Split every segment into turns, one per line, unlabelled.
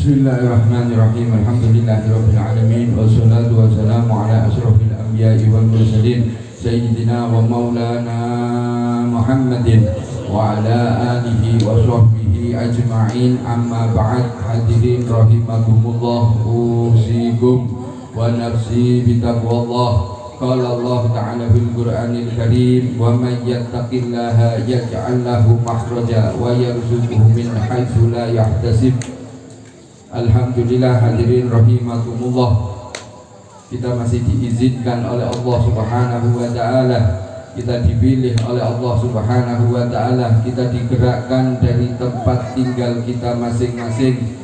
Bismillahirrahmanirrahim. Alhamdulillahirabbil alamin wassalatu wassalamu ala asyrofil anbiya'i wal mursalin sayyidina wa maulana Muhammadin wa ala alihi wa sahbihi ajma'in. Amma ba'd. Hadirin rahimakumullah, usikum wa nafsi bitaqwallah. Qala Allah ta'ala fil Qur'anil Karim, wa may yattaqillaha yaj'al lahu makhraja wa yarzuqhu min haitsu la yahtasib. Alhamdulillah, hadirin rahimakumullah, kita masih diizinkan oleh Allah Subhanahu wa taala, kita dipilih oleh Allah Subhanahu wa taala, kita digerakkan dari tempat tinggal kita masing-masing,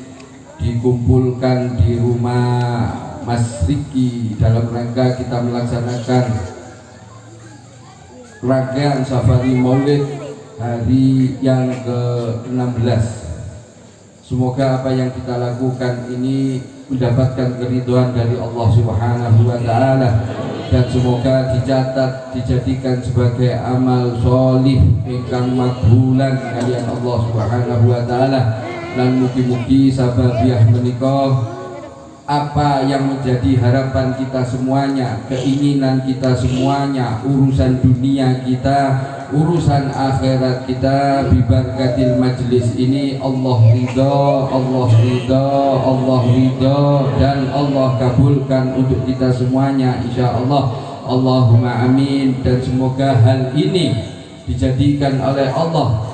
dikumpulkan di rumah Mas Riki dalam rangka kita melaksanakan rangkaian safari Maulid hari yang ke-16. Semoga apa yang kita lakukan ini mendapatkan keridhaan dari Allah Subhanahu wa taala, dan semoga dicatat dijadikan sebagai amal sholih ingkang makbulan kalian Allah Subhanahu wa taala. Lan mugi-mugi sababiah menika apa yang menjadi harapan kita semuanya, keinginan kita semuanya, urusan dunia kita, urusan akhirat kita, bibarakatil majlis ini Allah ridha, Allah ridha, Allah ridha, dan Allah kabulkan untuk kita semuanya insyaallah. Allahumma amin. Dan semoga hal ini dijadikan oleh Allah,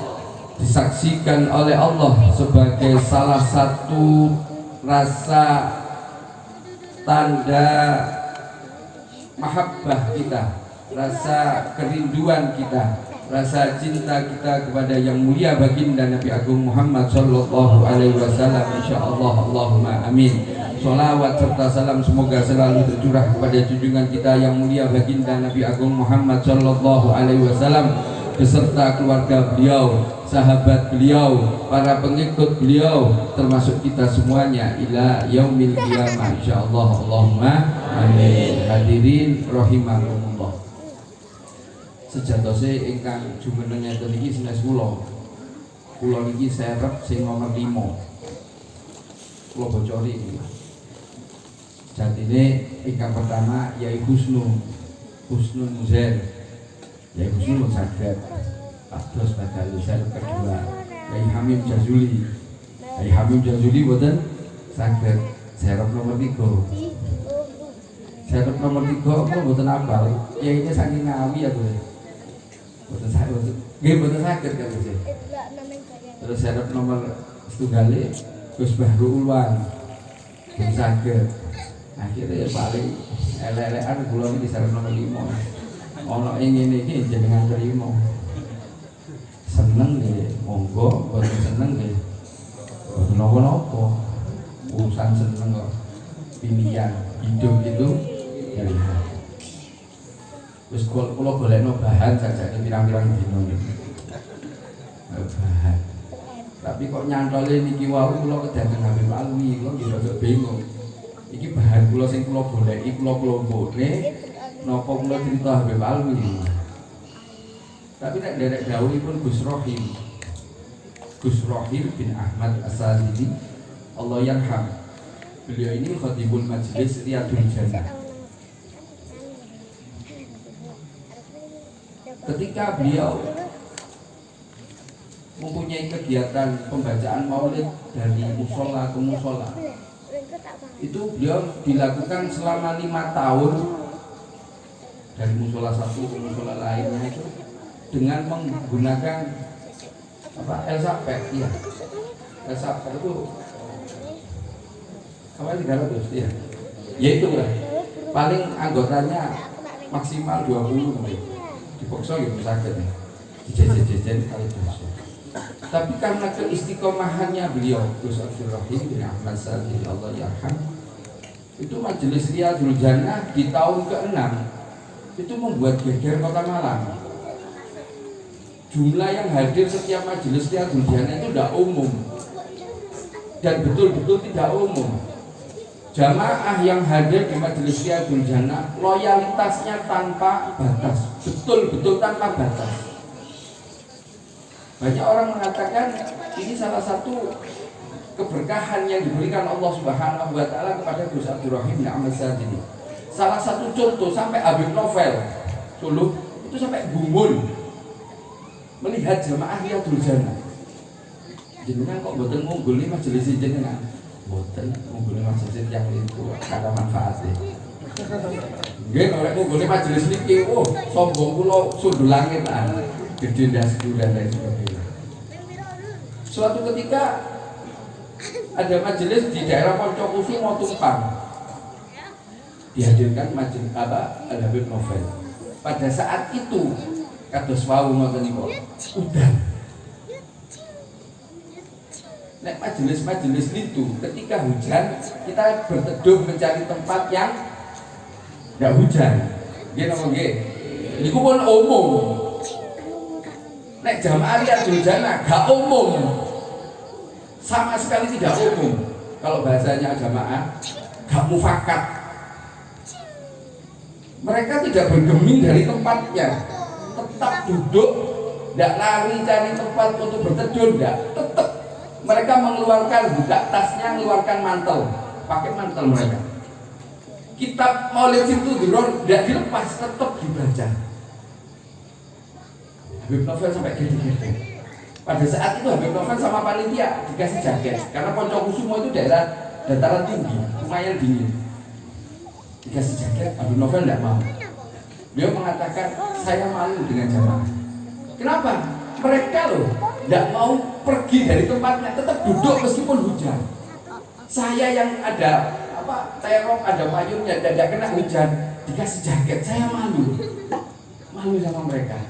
disaksikan oleh Allah sebagai salah satu rasa tanda mahabbah kita, rasa kerinduan kita, rasa cinta kita kepada yang mulia baginda Nabi Agung Muhammad sallallahu alaihi wasallam insyaallah. Allahumma amin. Sholawat serta salam semoga selalu tercurah kepada junjungan kita yang mulia baginda Nabi Agung Muhammad sallallahu alaihi wasallam beserta keluarga beliau, sahabat beliau, para pengikut beliau, termasuk kita semuanya ila yaumil qiyamah insyaallah. Allahumma amin. Hadirin rahimakumullah, sejatose ingkang jumeneng ngeten iki sanes kula niki serep sing nomor 5. Kula bocori iki. Jatine ingkang pertama yaiku Husnul Muzair. Ya Husnul Saged. Terus badal serep kedua Yai Hamim Jazuli. Yai Hamim Jazuli boten saged serep nomor 3. Serep nomor 3 kok boten apal. Ya ini saking ngawi ya kowe. Boten saged. Nggih boten saged kan sih. Terus serep nomor 1 Gus Bahru Ulwan. Boten saged. Akhirnya paling elek-elekan kula iki serep nomor 5. Ono ing ngene iki jenengan terima. Seneng nggih, monggo, boten seneng nggih. Boten napa-napa. Urusan seneng kok. Pilihan hidup itu pilihan. Wis kula golekno bahan sajake pirang-pirang dina niki. Bahan. Tapi kok nyantole niki wau kula kedaden Habib Alwi, kula nggih rada bingung. Iki bahan kula sing kula goleki, kula kelompokne napa kula cerita Habib Alwi. Tapi nek derek dawuhipun Gus Rohim bin Ahmad As-Sadili Allah yarham. Beliau ini khatibul majlis Riyadul Jannah. Ketika beliau mempunyai kegiatan pembacaan maulid dari musola ke musola, itu beliau dilakukan selama 5 tahun, dari musola satu ke musola lainnya itu dengan menggunakan Elsapet, ya. Elsapet itu apa 300 ya. Ya itu lah. Paling anggotanya maksimal 20 mungkin. Dipaksa gitu sakit ya. Dijejen-jejen kali dosa. Tapi karena keistiqomahannya beliau Gus Abdul Rahim bin Ahmad Sadili Allah yarham, itu majelis Riyadul Jannah di tahun ke-6 itu membuat geger kota Malang. Jumlah yang hadir setiap majelis Riyadul Jannah itu tidak umum, dan betul-betul tidak umum. Jamaah yang hadir di majelis Riyadul Jannah loyalitasnya tanpa batas, betul-betul tanpa batas. Banyak orang mengatakan ini salah satu keberkahan yang diberikan Allah Subhanahu wa taala kepada Gus Abdurrahim bin Ahmad Sadili. Salah satu contoh sampai Habib Novel Solo itu sampai gumun melihat jamaah Riyadhul Jannah. Jenengan kok mboten ngungguli majelis jenengan? Mboten ngungguli majelis yang itu ada manfaatnya. Nggih, nek ngungguli majelis niki, oh sombong kula sundul langit lah. Gede ndasku dan lain sebagainya. Suatu ketika ada majelis di daerah Poncokusumo Tumpang. Dihadirkan majelis Al-Habib Novel. Pada saat itu kados wau ngoten niku udan. Nek majelis-majelis itu ketika hujan kita berteduh mencari tempat yang enggak hujan. Nggih napa nggih? Niku pun umum. Nek jamaah Riyadhul Jannah gak umum. Sama sekali tidak umum. Kalau bahasanya jamaah gak mufakat. Mereka tidak bergeming dari tempatnya, tetap duduk, tidak lari cari tempat untuk berteduh, tidak. Tetap mereka mengeluarkan, buka tasnya, mengeluarkan mantel, pakai mantel mereka. Kitab Maulid Simtuduror tidak dilepas, tetap dibaca. Habib Novel sampai gede-gede. Pada saat itu Habib Novel sama panitia dikasih jaket, karena Poncokusumo itu daerah dataran tinggi, lumayan dingin. Dikasih jaket, Habib Novel tidak mau. Beliau mengatakan, saya malu dengan jamaah. Kenapa? Mereka loh tidak mau pergi dari tempatnya, tetap duduk meskipun hujan. Saya yang ada terop, ada payungnya, tidak kena hujan, dikasih jaket, saya malu. Malu sama mereka.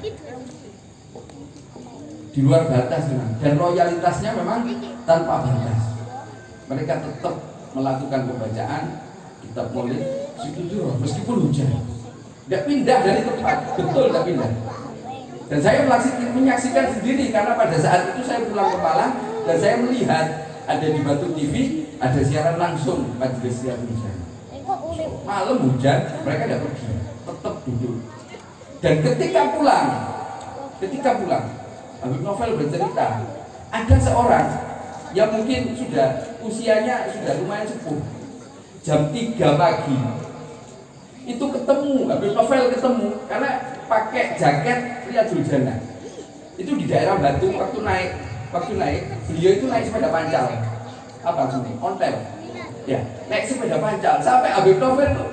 Di luar batas memang, dan loyalitasnya memang tanpa batas. Mereka tetap melakukan pembacaan kitab Maulid Simtuduror meskipun hujan. Tidak pindah dari tempat, betul tidak pindah. Dan saya menyaksikan sendiri karena pada saat itu saya pulang ke Malang dan saya melihat ada di Batu TV ada siaran langsung majelis Riyadhul Jannah. Malam hujan, mereka tidak pergi, tetap duduk. Dan ketika pulang, Habib Novel bercerita, ada seorang yang mungkin sudah usianya sudah lumayan sepuh. Jam 3 pagi itu ketemu, Habib Novel ketemu karena pakai jaket Riyadhul Jannah. Itu di daerah Batu waktu naik beliau itu naik sepeda pancal. Apa sini? Ontel. Ya, naik sepeda pancal sampai Habib Novel tuh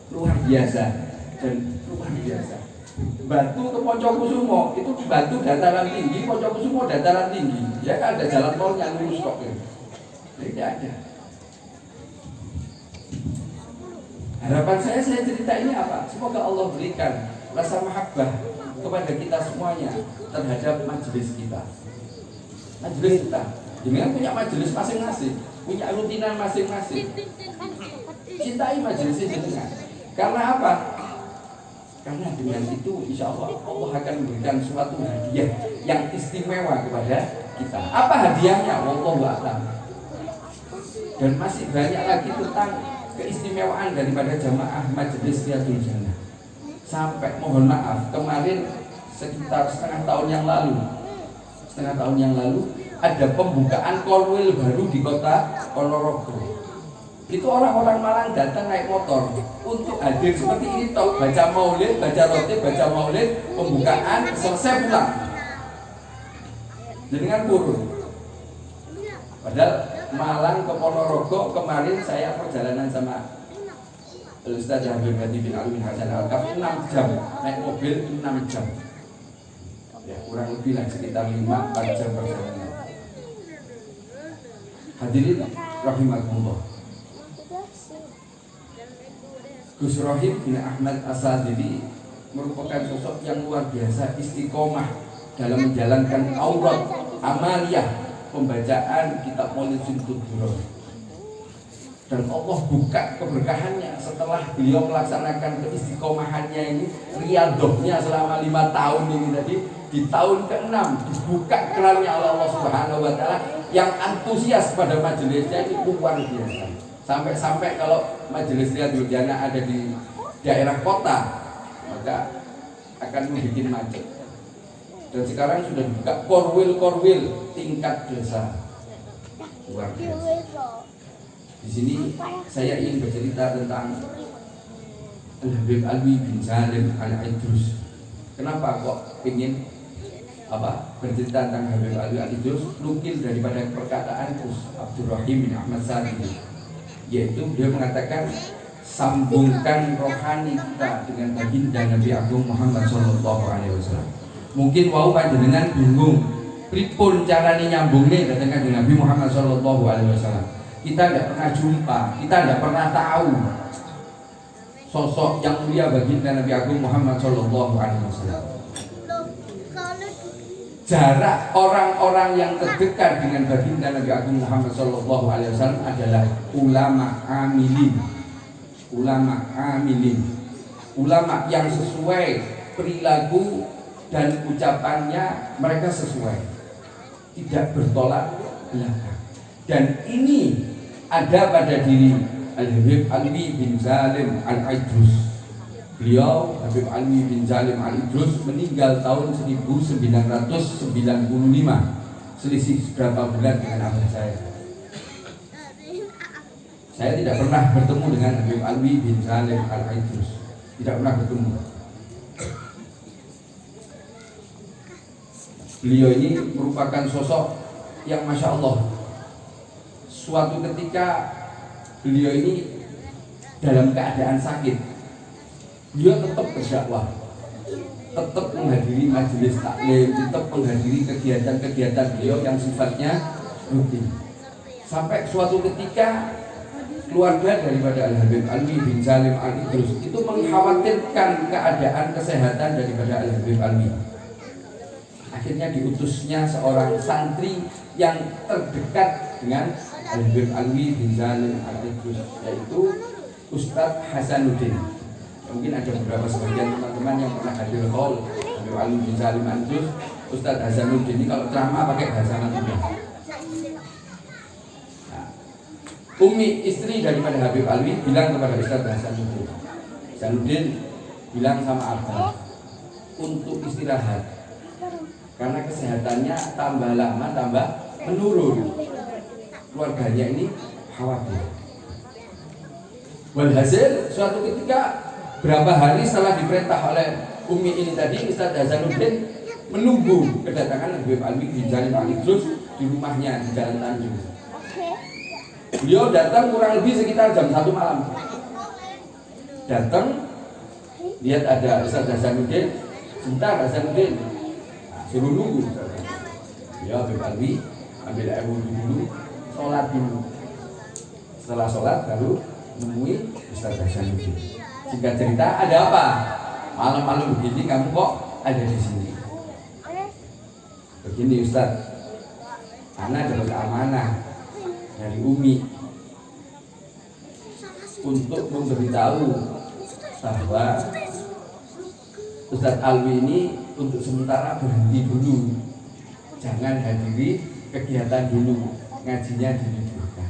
luar biasa dan luar biasa. Batu ke Poncokusumo itu Batu dataran tinggi, Poncokusumo dataran tinggi. Ya kan ada jalan tol yang lurus kok. Tidak ada. Harapan saya cerita ini apa? Semoga Allah berikan rasa mahabbah kepada kita semuanya terhadap majelis kita. Majelis kita, jangan punya majelis masing-masing, punya rutinan masing-masing. Cintai majelis jenengan. Karena apa? Karena dengan itu insya Allah Allah akan memberikan suatu hadiah yang istimewa kepada kita. Apa hadiahnya? Wallahu a'lam. Dan masih banyak lagi tentang keistimewaan daripada jamaah majelis Riyadhul Jannah. Sampai mohon maaf kemarin sekitar setengah tahun yang lalu ada pembukaan korwil baru di kota Ponorogo. Itu orang-orang Malang datang naik motor untuk hadir seperti ini, tahu baca maulid, baca roti, baca maulid, pembukaan selesai pulang. Dengan kurun. Padahal Malang ke Ponorogo kemarin saya perjalanan sama Ustaz Habib bin Ali bin Hasan Al-Kaf 6 jam, naik mobil 6 jam. Ya, kurang lebih lah sekitar 5-4 jam perjalanan. Hadirin rahimakumullah. Gus Rohim bin Ahmad As-Sadili merupakan sosok yang luar biasa, istiqomah dalam menjalankan aurat amaliyah pembacaan kitab Maulid Simtuduror. Dan Allah buka keberkahannya setelah beliau melaksanakan keistiqomahannya ini, riyadhahnya selama 5 tahun ini tadi, di tahun ke-6 dibuka kerannya oleh Allah Subhanahu wa taala yang antusias pada majelisnya ini luar biasa. Sampai-sampai kalau majelis Riyadhul Jannah ada di daerah kota, maka akan membuat macet. Dan sekarang sudah dibuka korwil tingkat desa. luar biasa. Di sini saya ingin bercerita tentang Al-Habib Alwi bin Salim Al-Idrus. Kenapa kok ingin bercerita tentang Habib Alwi Al-Idrus? Nukil daripada perkataan Abdurrahim bin Ahmad Sa'di, yaitu beliau mengatakan, sambungkan rohani kita dengan baginda Nabi Agung Muhammad SAW. Mungkin wau panjenengan bingung, pripun carane nyambungne datang kanjeng Nabi Muhammad SAW. Kita tidak pernah jumpa, kita tidak pernah tahu sosok yang mulia baginda Nabi Agung Muhammad SAW. Jarak orang-orang yang terdekat dengan baginda Nabi Agung Muhammad SAW adalah ulama amilin. Ulama yang sesuai perilaku dan ucapannya, mereka sesuai, tidak bertolak belakang. Dan ini ada pada diri Al-Habib Alwi bin Salim Al-Idrus. Beliau, Habib Alwi bin Salim Al-Idrus, meninggal tahun 1995. Selisih berapa bulan dengan abah saya. Saya tidak pernah bertemu dengan Habib Alwi bin Salim Al-Idrus. Tidak pernah bertemu. Beliau ini merupakan sosok yang Masya Allah. Suatu ketika beliau ini dalam keadaan sakit, beliau tetap berdakwah, tetap menghadiri majelis taklim, tetap menghadiri kegiatan-kegiatan beliau yang sifatnya rutin. Sampai suatu ketika keluarga daripada Al-Habib Alwi bin Salim Al-Idrus itu mengkhawatirkan keadaan kesehatan daripada Al-Habib Alwi. Akhirnya diutusnya seorang santri yang terdekat dengan Al-Habib Alwi bin Salim Al-Idrus, yaitu Ustadz Hasanuddin. Mungkin ada beberapa sebagian teman-teman yang pernah hadir hall Habib Alwi bin Salim Al-Idrus. Ustadz Hasanuddin ini kalau ceramah pakai bahasa Madura. Umi istri daripada Habib Alwi bilang kepada Ustadz Hasanuddin, Hasanuddin bilang sama Abah untuk istirahat karena kesehatannya tambah lama tambah menurun. Keluarganya ini khawatir. Walhasil suatu ketika berapa hari setelah diperintah oleh Umi ini tadi, Ustadz Hasanuddin menunggu kedatangan Habib Alwi bin Salim Al-Idrus di rumahnya di Jalan Tanjung. Beliau datang kurang lebih sekitar jam 1 malam. Datang, lihat ada Ustadz Hasanuddin, sebentar Hasanuddin, suruh nunggu. Ya Habib Alwi ambil air wudhu dulu, sholat dulu. Setelah sholat baru menemui Ustadz Hasanuddin. Singkat cerita, ada apa? Malam-malam begini kamu kok ada di sini? Begini Ustadz, Ana dapat amanah dari Umi untuk memberitahu bahwa Ustadz Alwi ini untuk sementara berhenti dulu, jangan hadiri kegiatan dulu, ngajinya diliburkan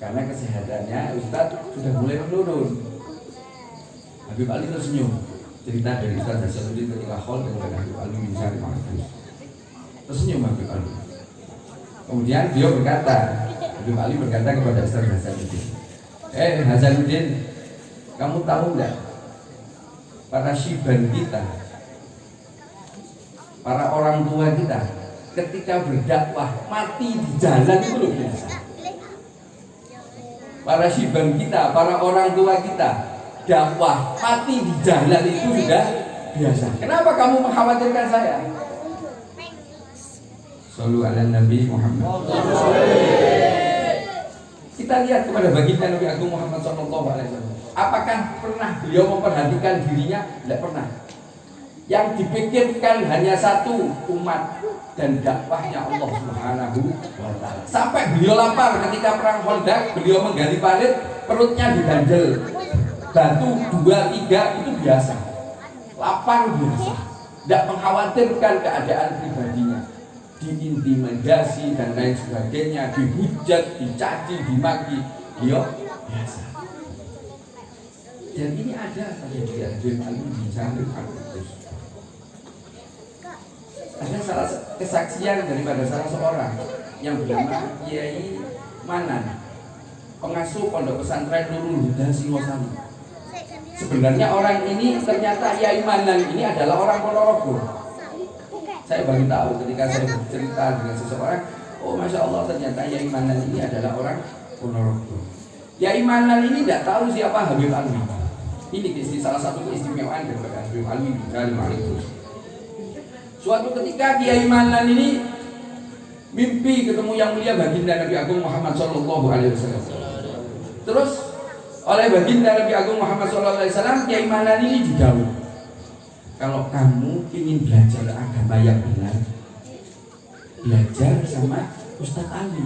karena kesehatannya Ustadz sudah mulai menurun. Habib Ali tersenyum, cerita dari Ustadz Hasanuddin ketika hall dengan Habib Ali bin Salim Al-Idrus. Tersenyum Habib Ali. Kemudian beliau berkata, Habib Ali berkata kepada Ustadz Hasanuddin, Hasanuddin, kamu tahu nggak para syiban kita, para orang tua kita ketika berdakwah mati di jalan itu luar biasa. Para syiban kita, para orang tua kita dakwah mati di jalan itu sudah biasa. Kenapa kamu mengkhawatirkan saya? Shallu ala Nabi Muhammad. Kita lihat kepada baginda Nabi Agung Muhammad SAW. Apakah pernah beliau memperhatikan dirinya? Tidak pernah. Yang dipikirkan hanya satu, umat dan dakwahnya Allah Subhanahu wa Ta'ala. Sampai beliau lapar ketika perang Khandaq, beliau menggali parit, perutnya diganjel batu 2, 3 itu biasa. Lapar biasa. Tidak mengkhawatirkan keadaan pribadinya. Diintimidasi dan lain sebagainya, dihujat, dicaci, dimaki, beliau biasa. Dan ini ada pada dia Habib Alwi bin Salim Al-Idrus. Ada salah kesaksian daripada salah seorang yang bernama Kiai Manan, pengasuh pondok pesantren Nurul Huda Singosari. Sebenarnya orang ini ternyata Kiai Manan ini adalah orang Ponorogo. Saya baru tahu ketika saya bercerita dengan seseorang, oh masya Allah ternyata Kiai Manan ini adalah orang Ponorogo. Kiai Manan ini tidak tahu siapa Habib Alwi. Ini salah satu keistimewaan daripada Habib Alwi dari Malikus. Suatu ketika Kiai Manan ini mimpi ketemu yang mulia baginda Nabi Agung Muhammad Sallallahu Alaihi Wasallam. Terus oleh baginda Nabi Agung Muhammad Sallallahu Alaihi Wasallam, Kiai Manan ini didhawuhi, kalau kamu ingin belajar agama yang benar, belajar sama Ustadz Ali.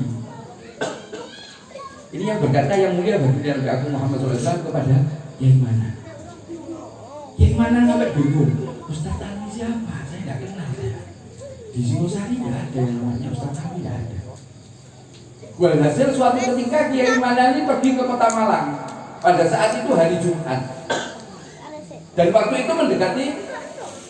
Ini yang berkata yang mulia baginda Nabi Agung Muhammad Sallallahu Alaihi Wasallam kepada Kiai Manan. Kiai Manan sampai bingung, Ustadz Ali siapa? Saya tidak kenal. Di Singosari tidak ada yang namanya Ustadz Ali, tidak ada. Walhasil suatu ketika Kiai Manan ini pergi ke kota Malang. Pada saat itu hari Jumat. Dan waktu itu mendekati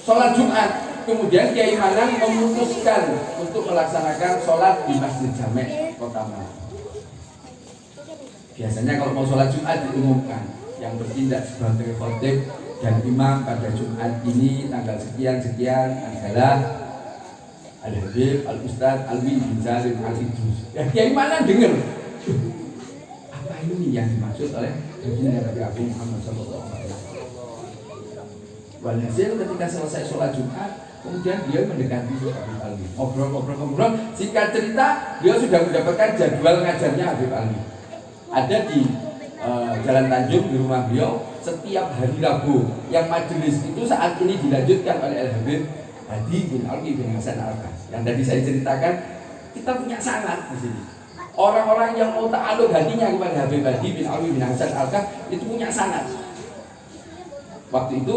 sholat Jumat. Kemudian Kiai Manan memutuskan untuk melaksanakan sholat di Masjid Jamek kota Malang. Biasanya kalau mau sholat Jumat diumumkan yang bertindak sebagai khotib dan imam pada Jumat ini tanggal sekian-sekian adalah Al-Habib Al-Ustadz Alwi bin Salim Al-Idrus. Ya Kiai Manan dengar, apa ini yang dimaksud oleh baginda Nabi Agung Muhammad Sallallahu Alaihi Wasallam. Walhasil ketika selesai sholat Jumat, kemudian dia mendekati Habib Alwi. Ngobrol. Singkat cerita, dia sudah mendapatkan jadwal ngajarnya Habib Alwi. Ada di Jalan Tanjung di rumah beliau setiap hari Rabu. Yang majelis itu saat ini dilanjutkan oleh Al-Habib Hadi bin Alwi bin Hasan Al-Kah. Yang tadi saya ceritakan, kita punya sanad di sini. Orang-orang yang mau ta'aluk hatinya kepada Habib Hadi bin Alwi bin Hasan Al-Kah itu punya sanad. Waktu itu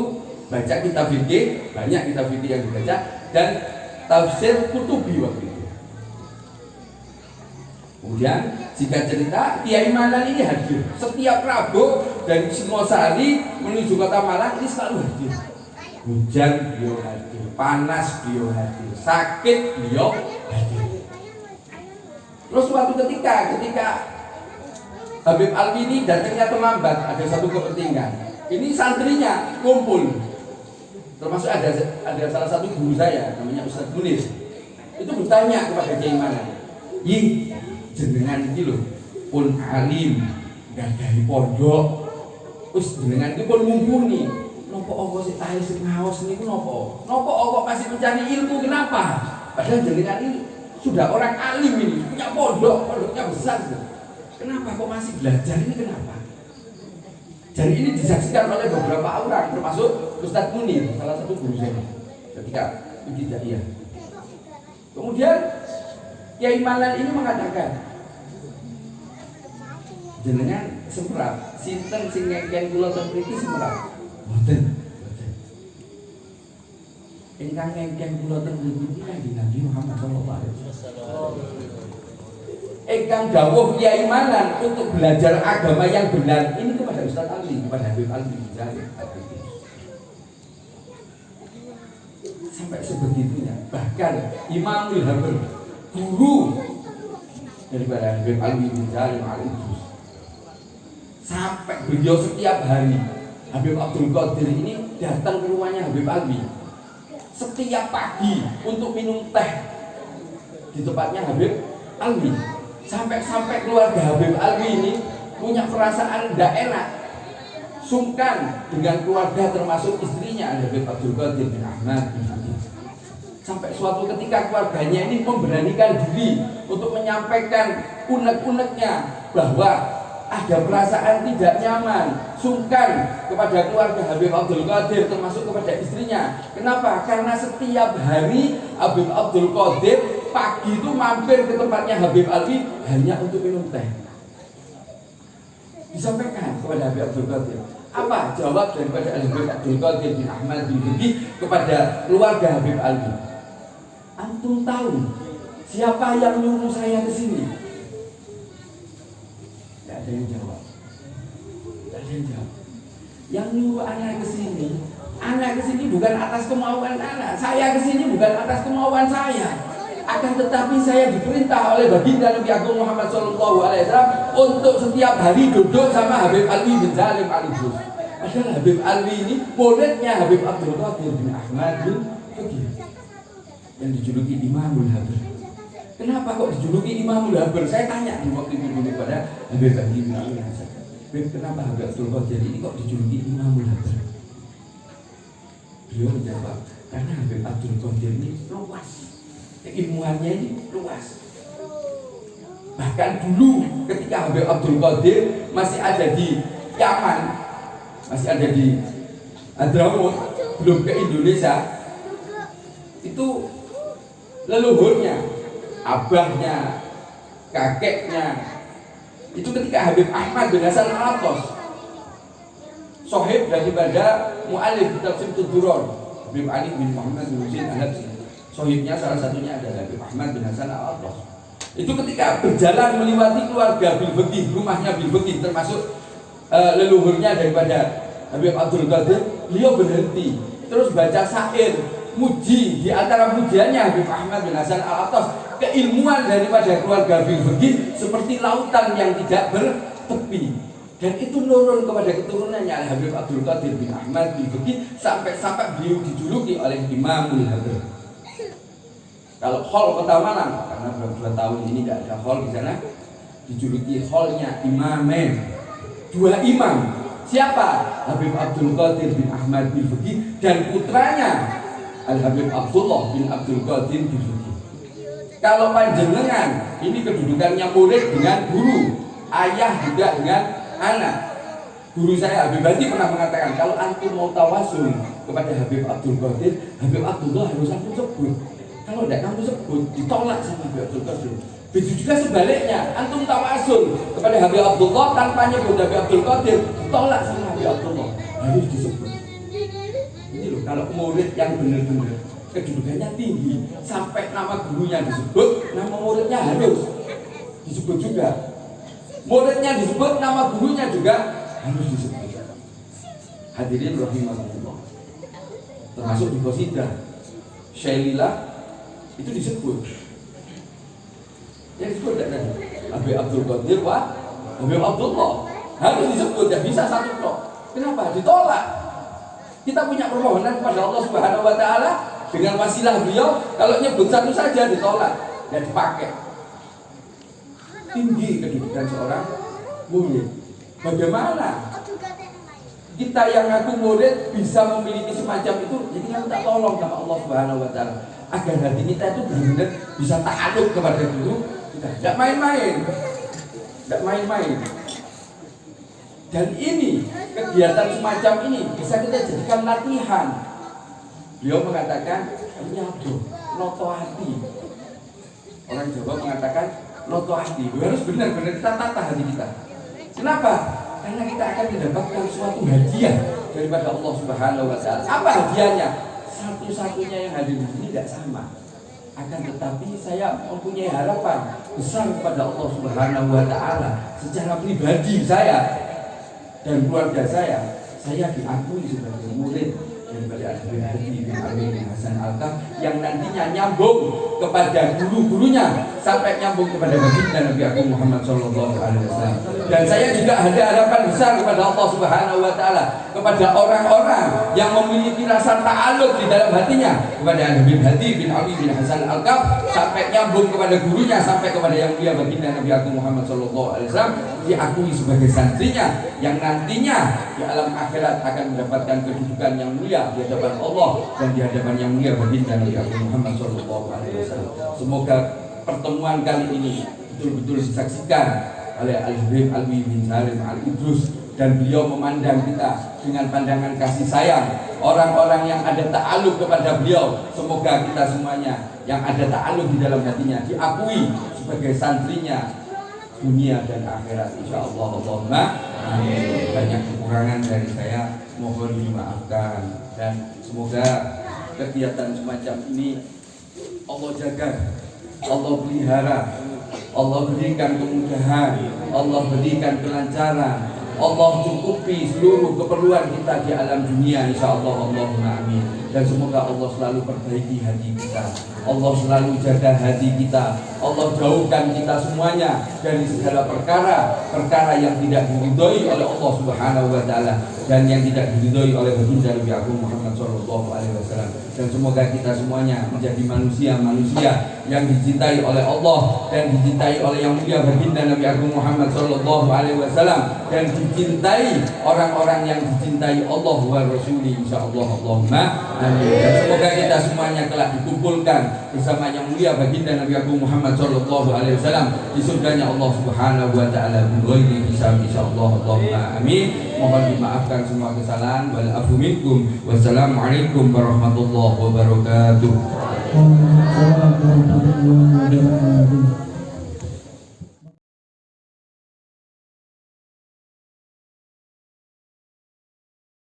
baca kitab fikih, banyak kitab fikih yang dibaca, dan tafsir Qurtubi waktu itu. Kemudian jika cerita Kiai Manan ini hadir setiap Rabu dari Singosari menuju kota Malang, ini selalu hadir. Hujan beliau hadir, panas beliau hadir, sakit beliau hadir. Terus suatu ketika Habib Alwi ini datangnya terlambat, ada satu kepentingan. Ini santrinya kumpul, termasuk ada salah satu guru saya namanya Ustadz Munir. Itu bertanya kepada Kiai Manan, "Yi, jenengan iki lho pun alim, gadahi pondok, terus jenengan iki pun mumpuni. Nopo Allah sik tahe sing ngaos niku nopo? Nopo Allah masih mencari ilmu, kenapa? Padahal jenengan ini sudah orang alim ini, punya pondoknya besar. Kenapa kok masih belajar ini, kenapa?" Dan ini disaksikan oleh beberapa orang, termasuk Ustadz Munir, salah satu guru saya ketika tidak iya. Kemudian Kiai Manan ini mengatakan, jenengan semerap, sinten sing ngeken kula ten mriki semerap. Mboten. Ingkang ngeken kula ten mriki kanjeng Nabi Muhammad sallallahu alaihi wasallam. Ingkang dawuh Kiai Manan untuk belajar agama yang benar ini kepada Ustadz Ali, kepada Habib Alwi bin Salim Al-Idrus. Sampai sebegitunya. Bahkan Imamul Habib, guru daripada Habib Alwi bin Salim Al-Idrus, sampai beliau setiap hari Habib Abdul Qadir ini datang ke rumahnya Habib Alwi setiap pagi untuk minum teh di tempatnya Habib Alwi. Sampai keluarga Habib Alwi ini punya perasaan tidak enak, sungkan dengan keluarga termasuk istrinya Habib Abdul Qadir bin Ahmad bin Habib. Sampai suatu ketika keluarganya ini memberanikan diri untuk menyampaikan unek-uneknya bahwa ada perasaan tidak nyaman, sungkan kepada keluarga Habib Abdul Qadir termasuk kepada istrinya. Kenapa? Karena setiap hari Habib Abdul Qadir pagi itu mampir ke tempatnya Habib Alwi hanya untuk minum teh. Disampaikan kepada Habib Abdul Qadir. Apa jawab daripada Habib Abdul Qadir bin Ahmad bin Habib kepada keluarga Habib Alwi? Antum tahu siapa yang nyuruh saya ke sini? Tidak ada yang jawab. Tidak ada yang jawab. Yang nyuruh anak ke sini bukan atas kemauan anak. Saya ke sini bukan atas kemauan saya. Akan tetapi saya diperintah oleh baginda Nabi Agung Muhammad SAW untuk setiap hari duduk sama Habib Alwi bin Salim Al-Idrus. Padahal Habib Alwi ini muridnya Habib Abdul Qadir bin Ahmad bin Fakih yang dijuluki Imamul Habr. Kenapa kok dijuluki Imamul Habr? Saya tanya di waktu itu dulu pada Habib Alwi bin Ahmad. Kenapa Habib Abdul Qadir ini kok dijuluki Imamul Habr? Beliau menjawab, karena Habib Abdul Qadir ini luas, keilmuannya ini luas. Bahkan dulu ketika Habib Abdul Qadir masih ada di Yaman, masih ada di Hadramaut, belum ke Indonesia, itu leluhurnya, abahnya, kakeknya, itu ketika Habib Ahmad bin Hasan Al-Attas, sohib daripada mu'alif kitab Simtud Duror, Habib Ali bin Muhammad bin Husain Al-Habsyi. Sohibnya salah satunya adalah Habib Ahmad bin Hasan Al-Attas. Itu ketika berjalan melewati keluarga Bil Fakih, rumahnya Bil Fakih, termasuk leluhurnya daripada Habib Abdul Qadir, beliau berhenti terus baca syair muji. Di antara pujiannya Habib Ahmad bin Hasan Al-Attas, keilmuan daripada keluarga Bil Fakih seperti lautan yang tidak bertepi. Dan itu nurun kepada keturunannya Habib Abdul Qadir bin Ahmad bin Fakih sampai beliau dijuluki oleh Imamul Habr. Kalau hall Kota Malang, karena beberapa tahun ini tidak ada hall di sana, dijuluki hallnya Imamen, dua imam. Siapa? Habib Abdul Qadir bin Ahmad bin Fakih dan putranya Al Habib Abdullah bin Abdul Qadir bin Fakih. Kalau panjenengan ini kedudukannya murid dengan guru, ayah juga dengan anak. Guru saya Habib Hadi pernah mengatakan, kalau antum mau tawasul kepada Habib Abdul Qadir, Habib Abdullah harus antum sebut. Kalau tidak kamu sebut, ditolak sama Habib Abdul Qadir. Begitu juga sebaliknya, antum tawasul kepada Habib Abdullah tanpa nyebut Habib Abdul Qadir, ditolak sama Habib Abdullah, harus disebut. Ini loh, kalau murid yang benar-benar kedudukannya tinggi, sampai nama gurunya disebut, nama muridnya harus disebut juga. Muridnya disebut, nama gurunya juga harus disebut. Hadirin rahimahullah, termasuk di qasidah Syailah itu disebut. Yang disebut tidak ada Habib Abdul Qadir wa Habib Abdullah, harus disebut, tidak bisa satu tok. Kenapa? Ditolak. Kita punya permohonan kepada Allah Subhanahu wa taala dengan wasilah beliau, kalau nyebut satu saja ditolak, tidak dipakai. Tinggi kedudukan seorang murid. Bagaimana kita yang ngaku murid bisa memiliki semacam itu? Jadi kita minta tolong sama Allah Subhanahu wa taala agar hati kita itu benar-benar bisa ta'alluq kepada guru kita. Tidak main-main. Tidak main-main. Dan ini kegiatan semacam ini bisa kita jadikan latihan. Beliau mengatakan, nyado, noto hati. Orang Jawa mengatakan noto hati, harus benar-benar kita tata hati kita. Kenapa? Karena kita akan mendapatkan suatu hadiah daripada Allah Subhanahu wa taala. Apa hadiahnya? Satu-satunya yang hadir di sini tidak sama. Akan tetapi saya mempunyai harapan besar kepada Allah Subhanahu wa taala secara pribadi saya dan keluarga saya diakui sebagai murid daripada Habib Hadi bin Ali bin Hasan Al-Attas yang nantinya nyambung kepada guru-gurunya sampai nyambung kepada baginda Nabi Agung Muhammad SAW. Dan saya juga ada harapan besar kepada Allah Subhanahu wa taala, kepada orang-orang yang memiliki rasa ta'alluq di dalam hatinya kepada Habib Hadi bin Ali bin Hasan Al-Attas sampai nyambung kepada gurunya, sampai kepada yang mulia baginda Nabi Agung Muhammad SAW, diakui sebagai santrinya yang nantinya di alam akhirat akan mendapatkan kedudukan yang mulia di hadapan Allah dan di hadapan yang mulia baginda Nabi Agung Muhammad SAW. Semoga pertemuan kali ini betul-betul disaksikan oleh Al-Habib Alwi bin Salim Al-Idrus dan beliau memandang kita dengan pandangan kasih sayang. Orang-orang yang ada ta'alluq kepada beliau, semoga kita semuanya yang ada ta'alluq di dalam hatinya diakui sebagai santrinya dunia dan akhirat, insyaallah. Allahumma amin. Banyak kekurangan dari saya, mohon dimaafkan, dan semoga kegiatan semacam ini Allah jaga, Allah pelihara, Allah berikan kemudahan, Allah berikan kelancaran, Allah cukupi seluruh keperluan kita di alam dunia insyaallah. Allahumma amin. Dan semoga Allah selalu perbaiki hati kita, Allah selalu jaga hati kita, Allah jauhkan kita semuanya dari segala perkara yang tidak diridhoi oleh Allah Subhanahu wa taala dan yang tidak diridhoi oleh baginda Nabi Agung Muhammad sallallahu alaihi wasallam. Dan semoga kita semuanya menjadi manusia-manusia yang dicintai oleh Allah dan dicintai oleh yang mulia baginda Nabi Agung Muhammad sallallahu alaihi wasallam dan dicintai orang-orang yang dicintai Allah wa Rasuli insyaallah. Allahumma amin. Dan semoga kita semuanya telah dikumpulkan bersama yang mulia baginda Nabi Agung Muhammad sallallahu alaihi wasallam di surganya Allah Subhanahu wa taala bighairi hisab insyaallah. Allahumma amin. Mohon dimaafkan semua kesalahan. Wal afu minkum. Wassalamualaikum warahmatullahi wabarakatuh.
Waalaikumsalam warahmatullahi wabarakatuh.